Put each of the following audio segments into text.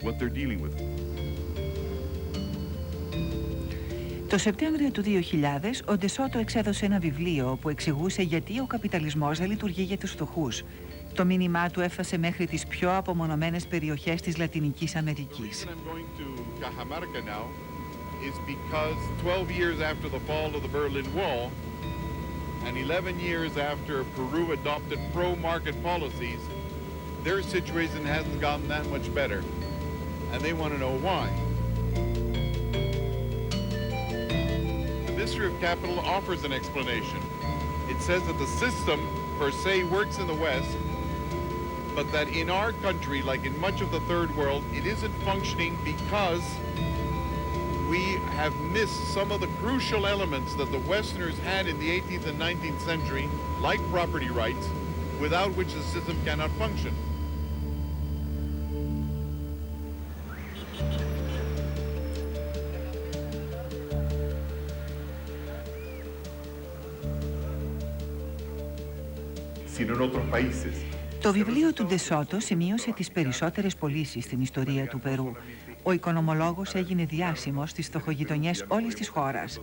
what they're dealing with. Το Σεπτέμβριο του 2000, ο Ντεσότο εξέδωσε ένα βιβλίο που εξηγούσε γιατί ο καπιταλισμός δεν λειτουργεί για τους φτωχούς. Το μήνυμά του έφτασε μέχρι τις πιο απομονωμένες περιοχές της Λατινικής Αμερικής. Is because 12 years after the fall of the Berlin Wall and 11 years after Peru adopted pro-market policies, their situation hasn't gotten that much better, and they want to know why. The Mystery of Capital offers an explanation. It says that the system per se works in the West, but that in our country, like in much of the Third World, it isn't functioning because we have missed some of the crucial elements that the Westerners had in the 18th and 19th century, like property rights, without which the system cannot function. Sino en otros países. Το βιβλίο του Ντεσότο σημείωσε τις περισσότερες πωλήσεις στην ιστορία του Περού. Ο οικονομολόγος έγινε διάσημος στις φτωχογειτονιές όλης της χώρας.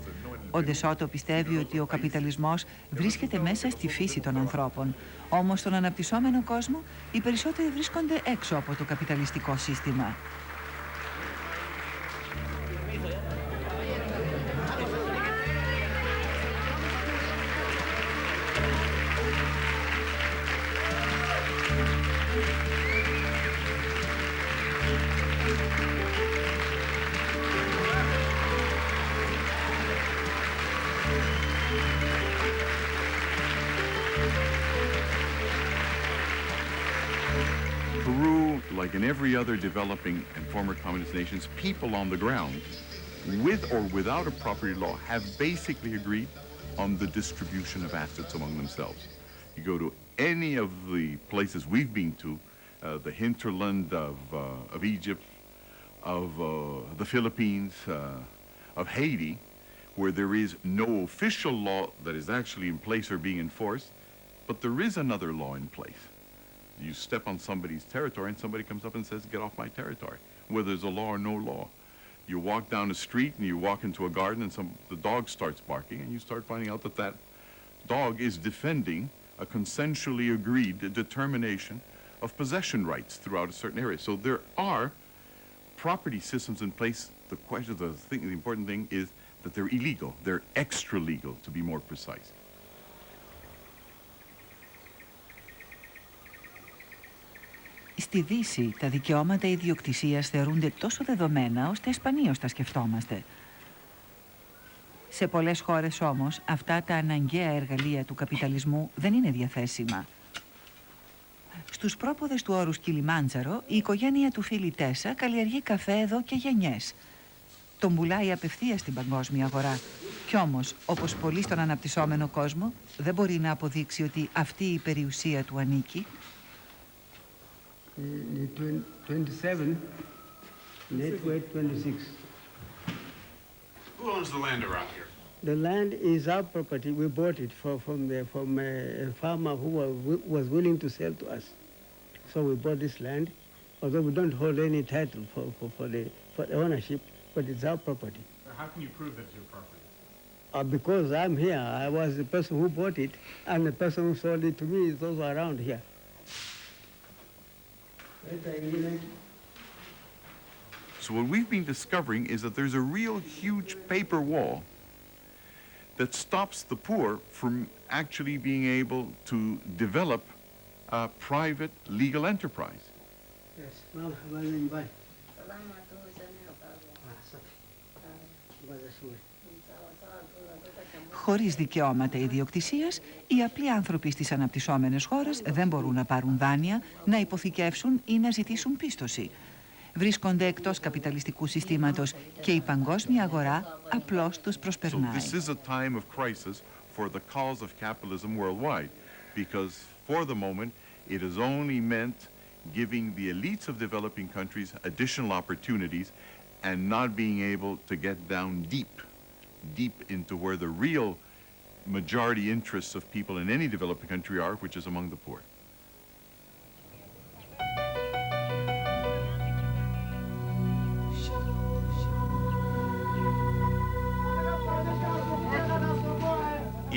Ο Ντεσότο πιστεύει ότι ο καπιταλισμός βρίσκεται μέσα στη φύση των ανθρώπων. Όμως στον αναπτυσσόμενο κόσμο οι περισσότεροι βρίσκονται έξω από το καπιταλιστικό σύστημα. Peru, like in every other developing and former communist nations, people on the ground, with or without a property law, have basically agreed on the distribution of assets among themselves. You go to any of the places we've been to, the hinterland of Egypt, of the Philippines, of Haiti, where there is no official law that is actually in place or being enforced, but there is another law in place. You step on somebody's territory and somebody comes up and says, get off my territory, whether there's a law or no law. You walk down the street and you walk into a garden and the dog starts barking, and you start finding out that that dog is defending a consensually agreed determination of possession rights throughout a certain area. So there are property systems in place. The important thing is that they're illegal. They're extra legal, to be more precise. Στη Δύση, τα δικαιώματα ιδιοκτησίας θεωρούνται τόσο δεδομένα, ώστε σπανίως τα σκεφτόμαστε. Σε πολλές χώρες όμως, αυτά τα αναγκαία εργαλεία του καπιταλισμού δεν είναι διαθέσιμα. Στους πρόποδες του όρους Κιλιμάντζαρο, η οικογένεια του Φίλι Τέσα καλλιεργεί καφέ εδώ και γενιές. Τον πουλάει απευθείας στην παγκόσμια αγορά. Κι όμως, όπως πολλοί στον αναπτυσσόμενο κόσμο, δεν μπορεί να αποδείξει ότι αυτή η περιουσία του ανήκει. 27, network 26. Who owns the land around here? The land is our property. We bought it from a farmer who was willing to sell to us. So we bought this land, although we don't hold any title for the ownership, but it's our property. How can you prove that it's your property? Because I'm here. I was the person who bought it, and the person who sold it to me is also around here. So what we've been discovering is that there's a real huge paper wall that stops the poor from actually being able to develop a private legal enterprise. Yes. Χωρίς δικαιώματα ιδιοκτησίας, οι απλοί άνθρωποι στις αναπτυσσόμενες χώρες δεν μπορούν να πάρουν δάνεια, να υποθηκεύσουν ή να ζητήσουν πίστοση. Βρίσκονται εκτός καπιταλιστικού συστήματος και η παγκόσμια αγορά απλώς τους προσπερνάει. So this is a time of crisis for the cause of capitalism worldwide, because for the moment it has only meant giving the elites of developing countries additional opportunities and not being able to get down deep into where the real majority interests of people in any developing country are, which is among the poor.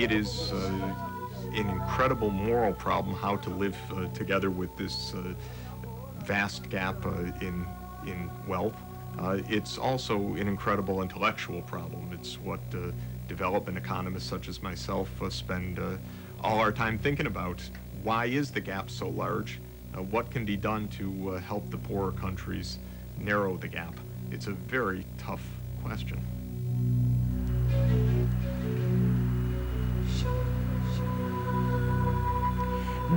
It is an incredible moral problem how to live together with this vast gap in wealth. It's also an incredible intellectual problem. It's what development economists such as myself spend all our time thinking about. Why is the gap so large? What can be done to help the poorer countries narrow the gap? It's a very tough question.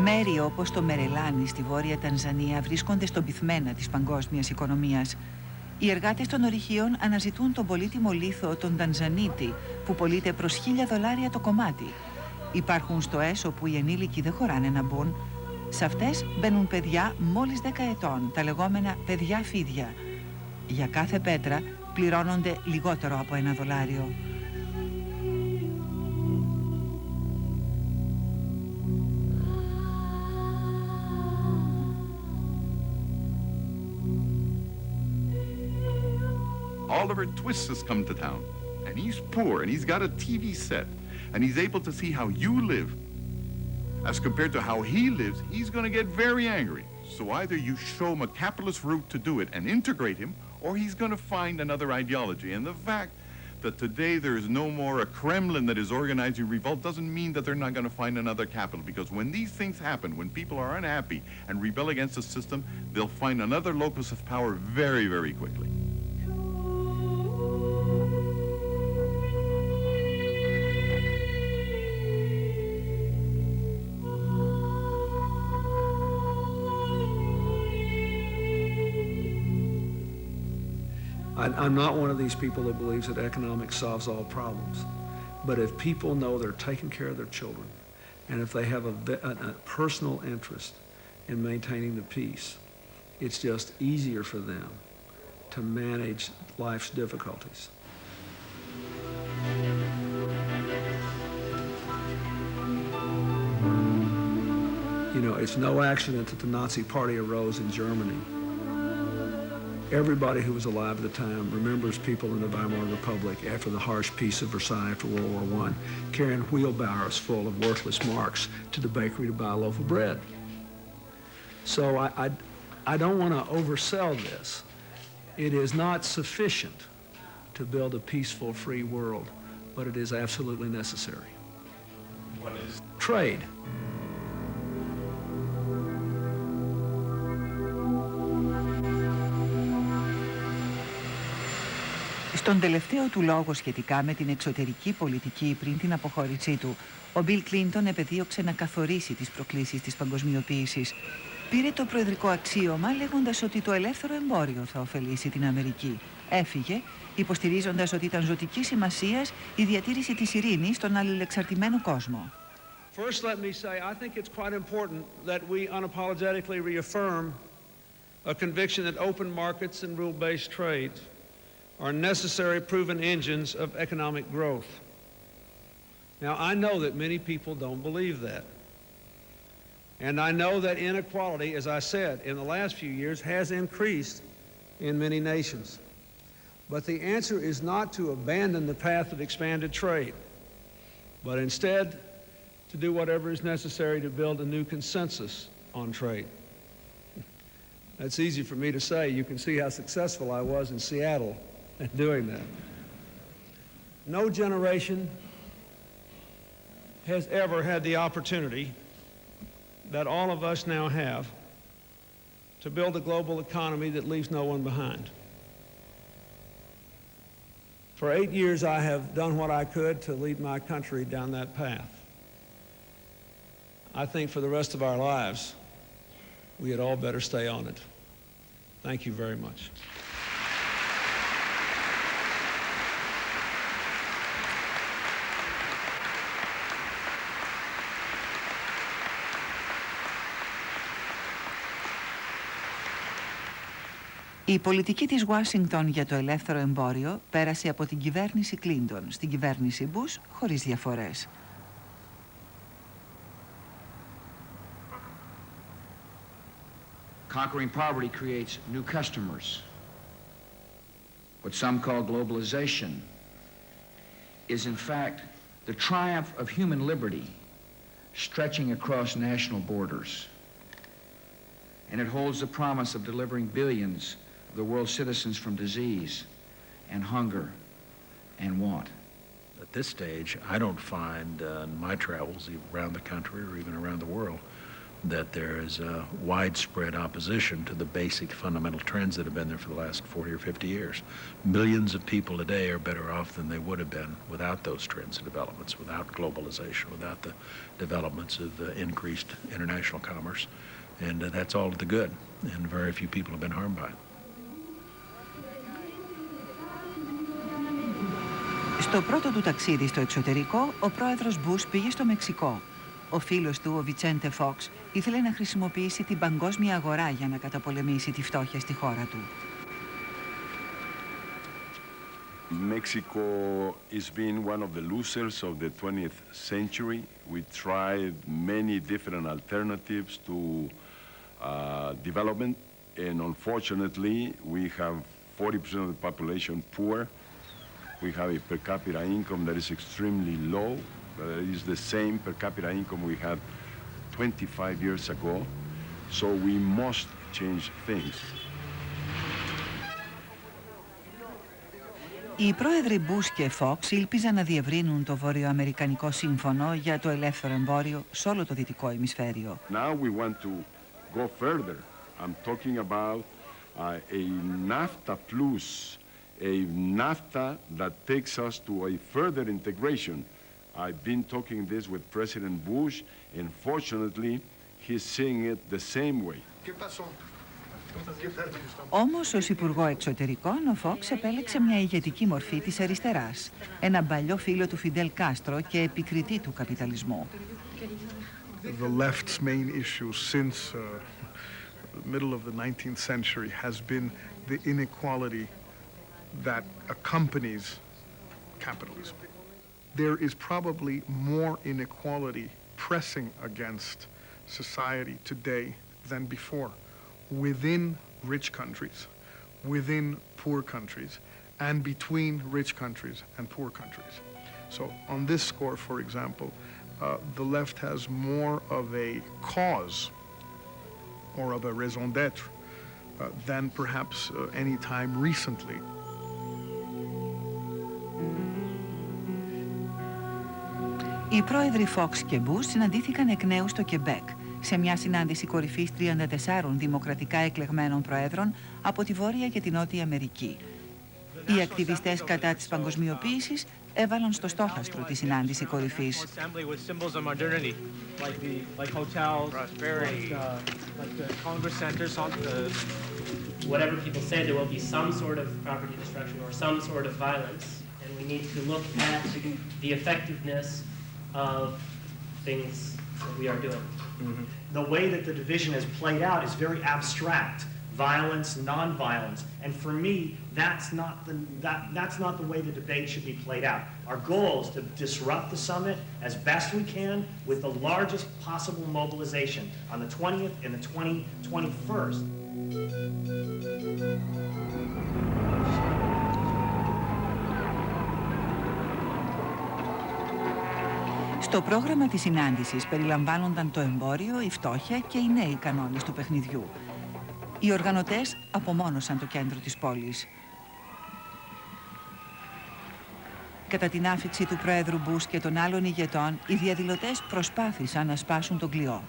Μέρη όπως το Μερελάνι στη Βόρεια Τανζανία βρίσκονται στον πυθμένα της παγκόσμιας οικονομίας. Οι εργάτες των ορυχείων αναζητούν τον πολύτιμο λίθο τον Τανζανίτη που πωλείται προς $1.000 το κομμάτι. Υπάρχουν στοές όπου οι ενήλικοι δεν χωράνε να μπουν. Σε αυτές μπαίνουν παιδιά μόλις 10 ετών, τα λεγόμενα παιδιά φίδια. Για κάθε πέτρα πληρώνονται λιγότερο από $1. Oliver Twist has come to town, and he's poor, and he's got a TV set, and he's able to see how you live. As compared to how he lives, he's going to get very angry. So either you show him a capitalist route to do it and integrate him, or he's going to find another ideology. And the fact that today there is no more a Kremlin that is organizing revolt doesn't mean that they're not going to find another capital. Because when these things happen, when people are unhappy and rebel against the system, they'll find another locus of power very, very quickly. I'm not one of these people that believes that economics solves all problems. But if people know they're taking care of their children, and if they have a personal interest in maintaining the peace, it's just easier for them to manage life's difficulties. You know, it's no accident that the Nazi Party arose in Germany. Everybody who was alive at the time remembers people in the Weimar Republic after the harsh peace of Versailles after World War I, carrying wheelbarrows full of worthless marks to the bakery to buy a loaf of bread. So I don't want to oversell this. It is not sufficient to build a peaceful, free world, but it is absolutely necessary. What is? Trade. Στον τελευταίο του λόγο σχετικά με την εξωτερική πολιτική πριν την αποχώρησή του, ο Μπιλ Κλίντον επεδίωξε να καθορίσει τις προκλήσεις της παγκοσμιοποίησης. Πήρε το προεδρικό αξίωμα λέγοντας ότι το ελεύθερο εμπόριο θα ωφελήσει την Αμερική. Έφυγε, υποστηρίζοντας ότι ήταν ζωτικής σημασίας η διατήρηση της ειρήνης στον αλληλεξαρτημένο κόσμο. First, let me say, I think it's quite important that we unapologetically reaffirm a conviction that open markets and rule-based trade are necessary proven engines of economic growth. Now, I know that many people don't believe that. And I know that inequality, as I said, in the last few years has increased in many nations. But the answer is not to abandon the path of expanded trade, but instead to do whatever is necessary to build a new consensus on trade. That's easy for me to say. You can see how successful I was in Seattle at doing that. No generation has ever had the opportunity that all of us now have to build a global economy that leaves no one behind. For 8 years, I have done what I could to lead my country down that path. I think for the rest of our lives, we had all better stay on it. Thank you very much. Η πολιτική της Ουάσιγκτον για το ελεύθερο εμπόριο πέρασε από την κυβέρνηση Κλίντον στην κυβέρνηση Μπους χωρίς διαφορές. Conquering poverty creates new customers. What some call globalization is in fact the triumph of human liberty stretching across national borders. And it holds the promise of delivering billions of the world's citizens from disease and hunger and want. At this stage, I don't find in my travels around the country or even around the world that there is a widespread opposition to the basic fundamental trends that have been there for the last 40 or 50 years. Millions of people today are better off than they would have been without those trends and developments, without globalization, without the developments of increased international commerce. And that's all to the good, and very few people have been harmed by it. Στο πρώτο του ταξίδι στο εξωτερικό, ο πρόεδρος Μπούς πήγε στο Μεξικό. Ο φίλος του, ο Βιτσέντε Φόξ, ήθελε να χρησιμοποιήσει την παγκόσμια αγορά για να καταπολεμήσει τη φτώχεια στη χώρα του. Mexico is being one of the losers of the 20th century. We tried many different alternatives to development, and unfortunately, we have 40% of the population poor. We have a per capita income that is extremely low. It is the same per capita income we had 25 years ago. So we must change things. Οι πρόεδροι Μπούς και Φόξ ήλπιζαν να διευρύνουν το βορειοαμερικανικό σύμφωνο για το ελεύθερο εμπόριο σε όλο το δυτικό ημισφαίριο. Now we want to go further. I'm talking about a NAFTA plus, a NAFTA that takes us to a further integration. I've been talking this with President Bush, and fortunately, he's seeing it the same way. Όμως, ως Υπουργό Εξωτερικών, ο Φόξ επέλεξε μια ηγετική μορφή της αριστεράς. Ένα παλιό φίλο του Φιντέλ Κάστρο και επικριτή του καπιταλισμού. The left's main issue since the middle of the 19th century has been the inequality that accompanies capitalism. There is probably more inequality pressing against society today than before, within rich countries, within poor countries, and between rich countries and poor countries. So on this score, for example, the left has more of a cause or of a raison d'etre than perhaps any time recently. Οι πρόεδροι Φόξ και Μπούς συναντήθηκαν εκ νέου στο Κεμπέκ, σε μια συνάντηση κορυφής 34 δημοκρατικά εκλεγμένων προέδρων από τη Βόρεια και τη Νότια Αμερική. Οι ακτιβιστές κατά της παγκοσμιοποίησης έβαλαν στο στόχαστρο τη συνάντηση κορυφής. Whatever people say, there will be some sort of property destruction or some sort of violence, and we need to look at the effectiveness of things that we are doing. Mm-hmm. The way that the division is played out is very abstract. Violence, non-violence, and for me, that's not the way the debate should be played out. Our goal is to disrupt the summit as best we can with the largest possible mobilization on the 20th and the 21st. Στο πρόγραμμα της συνάντησης περιλαμβάνονταν το εμπόριο, η φτώχεια και οι νέοι κανόνες του παιχνιδιού. Οι οργανωτές απομόνωσαν το κέντρο της πόλης. Κατά την άφιξη του Πρόεδρου Μπούς και των άλλων ηγετών, οι διαδηλωτές προσπάθησαν να σπάσουν τον κλειό.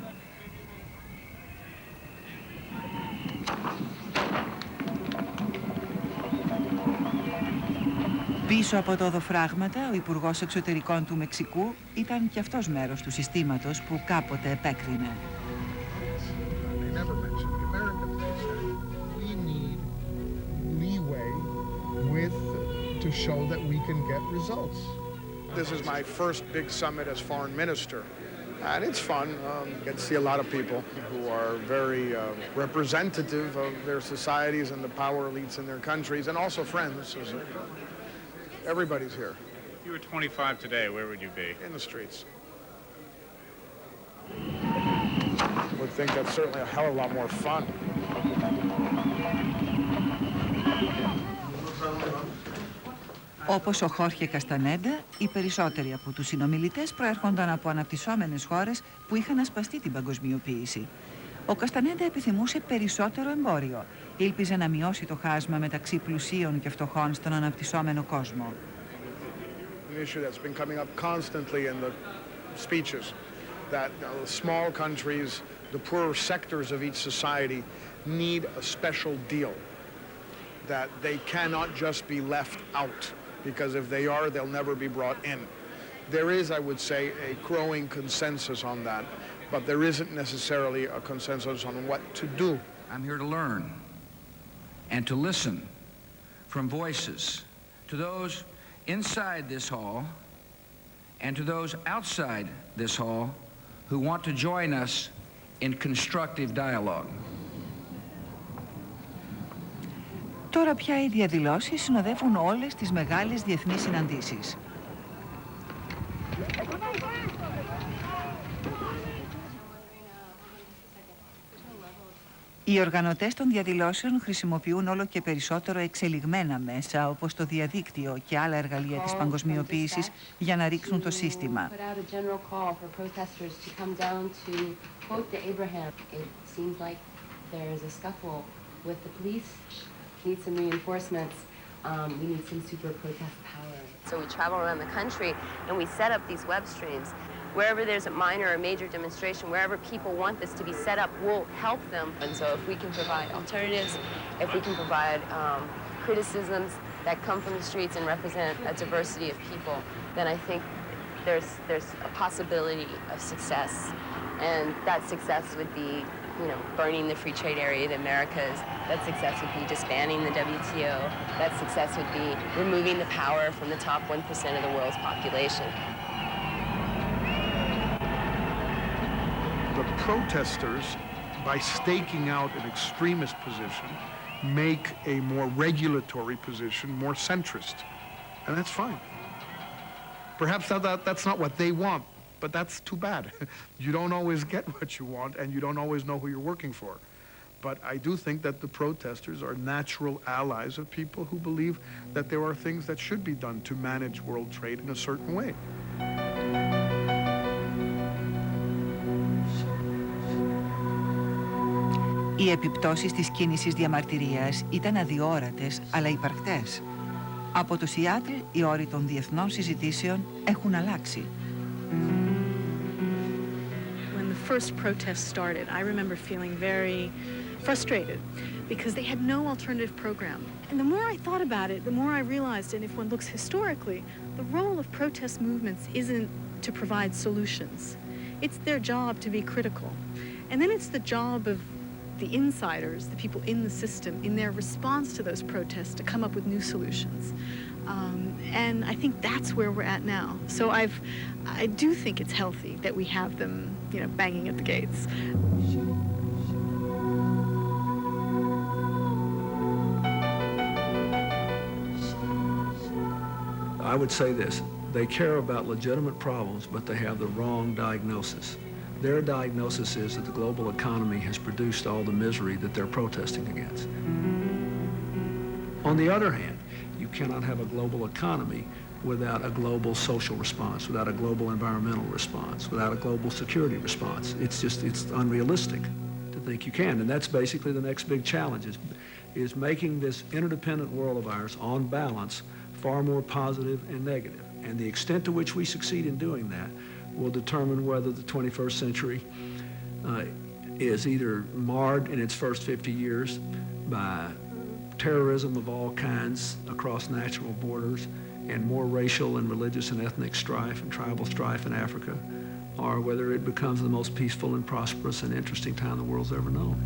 Πίσω από τα οδοφράγματα, ο Υπουργός Εξωτερικών του Μεξικού ήταν και αυτός μέρος του συστήματος που κάποτε επέκρινε. To show that we can get results. This is my first big summit as foreign minister, and it's fun. Get to see a lot of people who are very representative of their societies and the power elites in their countries, and also friends. So everybody's here. If you were 25 today, where would you be? In the streets. I would think that's certainly a hell of a lot more fun. Όπως ο Χόρχε Καστανέντα, οι περισσότεροι από τους συνομιλητές προέρχονταν από αναπτυσσόμενες χώρες που είχαν ασπαστεί την παγκοσμιοποίηση. Ο Καστανέντα επιθυμούσε περισσότερο εμπόριο. Ήλπιζε να μειώσει το χάσμα μεταξύ πλουσίων και φτωχών στον αναπτυσσόμενο κόσμο. An issue that's been coming up constantly in the speeches, that small countries, the poorer sectors of each society need a special deal, that they cannot just be left out, because if they are, they'll never be brought in. There is, I would say, a growing consensus on that, but there isn't necessarily a consensus on what to do. I'm here to learn and to listen from voices to those inside this hall and to those outside this hall who want to join us in constructive dialogue. Τώρα πια οι διαδηλώσεις συνοδεύουν όλες τις μεγάλες διεθνείς συναντήσεις. Οι οργανωτές των διαδηλώσεων χρησιμοποιούν όλο και περισσότερο εξελιγμένα μέσα, όπως το διαδίκτυο και άλλα εργαλεία της παγκοσμιοποίησης, για να ρίξουν το σύστημα. We need some super protest power. So we travel around the country and we set up these web streams. Wherever there's a minor or major demonstration, wherever people want this to be set up, we'll help them. And so if we can provide alternatives, if we can provide criticisms that come from the streets and represent a diversity of people, then I think there's a possibility of success. And that success would be, you know, burning the free trade area of the Americas. That success would be disbanding the WTO. That success would be removing the power from the top 1% of the world's population. The protesters, by staking out an extremist position, make a more regulatory position more centrist. And that's fine. Perhaps that's not what they want, but that's too bad. You don't always get what you want, and you don't always know who you're working for. But I do think that the protesters are natural allies of people who believe that there are things that should be done to manage world trade in a certain way. Οι επιπτώσεις της κίνησης διαμαρτυρίας ήταν αδιόρατες, αλλά υπαρκτές. Από το Σιάτλ, οι όροι των διεθνών συζητήσεων έχουν αλλάξει. When the first protest started, I remember feeling very frustrated because they had no alternative program. And the more I thought about it, the more I realized, and if one looks historically, the role of protest movements isn't to provide solutions. It's their job to be critical. And then it's the job of the insiders, the people in the system, in their response to those protests, to come up with new solutions. And I think that's where we're at now. So I do think it's healthy that we have them, you know, banging at the gates. I would say this, they care about legitimate problems, but they have the wrong diagnosis. Their diagnosis is that the global economy has produced all the misery that they're protesting against. On the other hand, you cannot have a global economy without a global social response, without a global environmental response, without a global security response. It's unrealistic to think you can. And that's basically the next big challenge, is making this interdependent world of ours, on balance, far more positive and negative. And the extent to which we succeed in doing that will determine whether the 21st century is either marred in its first 50 years by terrorism of all kinds across national borders and more racial and religious and ethnic strife and tribal strife in Africa, or whether it becomes the most peaceful and prosperous and interesting time the world's ever known.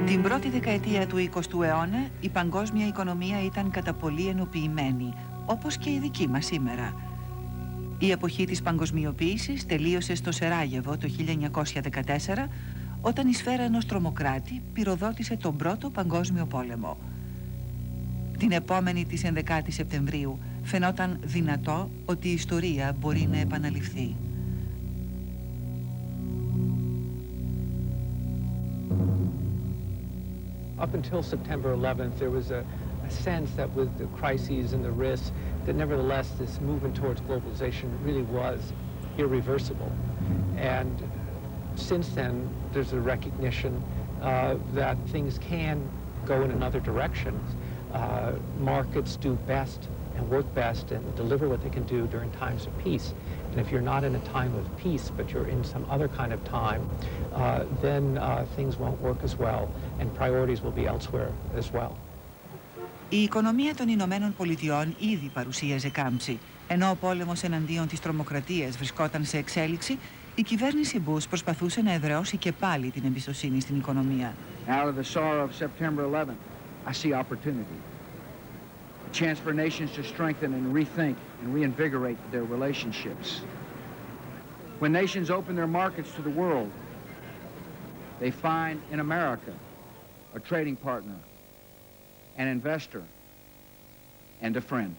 Την πρώτη δεκαετία του 20ου αιώνα, η παγκόσμια οικονομία ήταν κατά πολύ ενοποιημένη, όπως και η δική μας σήμερα. Η εποχή της παγκοσμιοποίησης τελείωσε στο Σεράγεβο το 1914, όταν η σφαίρα ενός τρομοκράτη πυροδότησε τον Πρώτο Παγκόσμιο Πόλεμο. Την επόμενη της 11ης Σεπτεμβρίου φαινόταν δυνατό ότι η ιστορία μπορεί να επαναληφθεί. up until September 11th, there was a sense that with the crises and the risks, that nevertheless this movement towards globalization really was irreversible. And since then, there's a recognition that things can go in another direction. Markets do best and work best and deliver what they can do during times of peace. And if you're not in a time of peace, but you're in some other kind of time, then things won't work as well, and priorities will be elsewhere as well. Η οικονομία των Ηνωμένων Πολιτειών ήδη παρουσίαζε κάμψη. Ενώ ο πόλεμος εναντίον της τρομοκρατίας βρισκόταν σε εξέλιξη, η κυβέρνηση Μπούς προσπαθούσε να εδραιώσει και πάλι την εμπιστοσύνη στην οικονομία. Out of the sorrow of September 11th, I see opportunity. A chance for nations to strengthen and rethink and reinvigorate their relationships. When nations open their markets to the world, they find in America a trading partner, an investor, and a friend.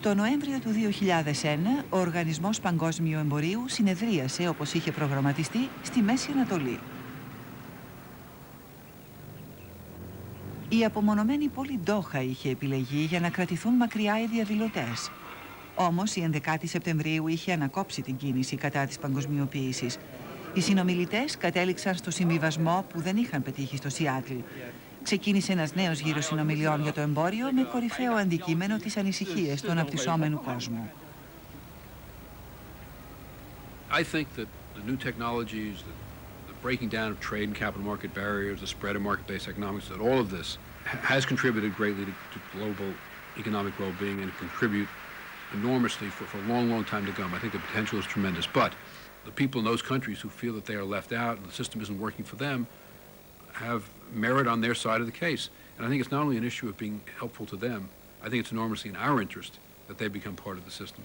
Το Νοέμβριο του 2001, ο Οργανισμός Παγκόσμιου Εμπορίου συνεδρίασε, όπως είχε προγραμματιστεί, στη Μέση Ανατολή. Η απομονωμένη πόλη Ντόχα είχε επιλεγεί για να κρατηθούν μακριά οι διαδηλωτές. Όμως, η 11η Σεπτεμβρίου είχε ανακόψει την κίνηση κατά της παγκοσμιοποίησης. Οι συνομιλητές κατέληξαν στο συμβιβασμό που δεν είχαν πετύχει στο Σιάτλ. Ξεκίνησε ένας νέος γύρος συνομιλιών για το εμπόριο με κορυφαίο αντικείμενο τις ανησυχίες του αναπτυσσόμενου κόσμου. I think that the new technologies, the breaking down of trade and capital market barriers, the spread of market-based economics, that all of this has contributed greatly to global economic well-being and contribute enormously for a long, long time to come. I think the potential is tremendous. But the people in those countries who feel that they are left out and the system isn't working for them have merit on their side of the case. And I think it's not only an issue of being helpful to them, I think it's enormously in our interest that they become part of the system.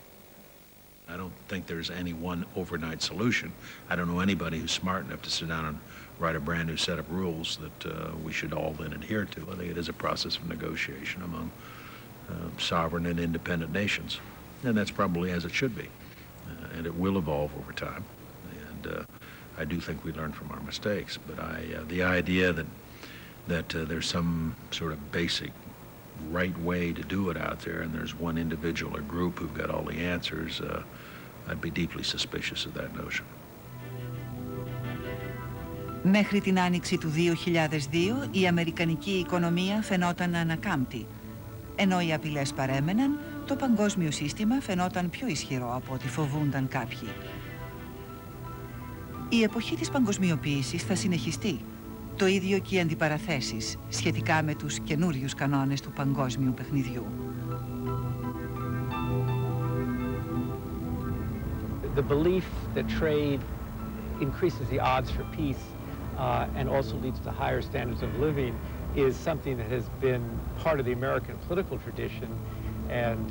I don't think there's any one overnight solution. I don't know anybody who's smart enough to sit down and write a brand new set of rules that we should all then adhere to. I think it is a process of negotiation among sovereign and independent nations. And that's probably as it should be. And it will evolve over time. And I do think we learn from our mistakes. But the idea that there's some sort of basic right way to do it out there and there's one individual or group who've got all the answers, I'd be deeply suspicious of that notion. Μέχρι την άνοιξη του 2002, η αμερικανική οικονομία φαινόταν να ανακάμπτει. Ενώ οι απειλές παρέμεναν, το παγκόσμιο σύστημα φαινόταν πιο ισχυρό από ό,τι φοβούνταν κάποιοι. Η εποχή της παγκοσμιοποίησης θα συνεχιστεί. Το ίδιο και οι αντιπαραθέσεις σχετικά με τους καινούριους κανόνες του παγκόσμιου παιχνιδιού. The belief that trade increases the odds for peace and also leads to higher standards of living is something that has been part of the American political tradition. And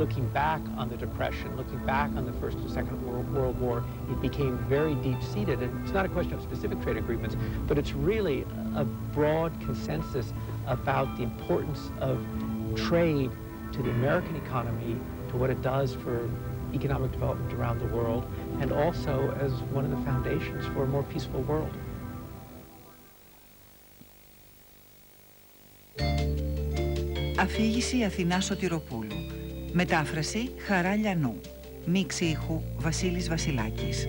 looking back on the Depression, looking back on the First and Second World War, it became very deep-seated. And it's not a question of specific trade agreements, but it's really a broad consensus about the importance of trade to the American economy, to what it does for economic development around the world, and also as one of the foundations for a more peaceful world. Αφήγηση Αθηνά Σωτηροπούλου. Μετάφραση Χαρά Λιανού. Μίξη ήχου Βασίλης Βασιλάκης.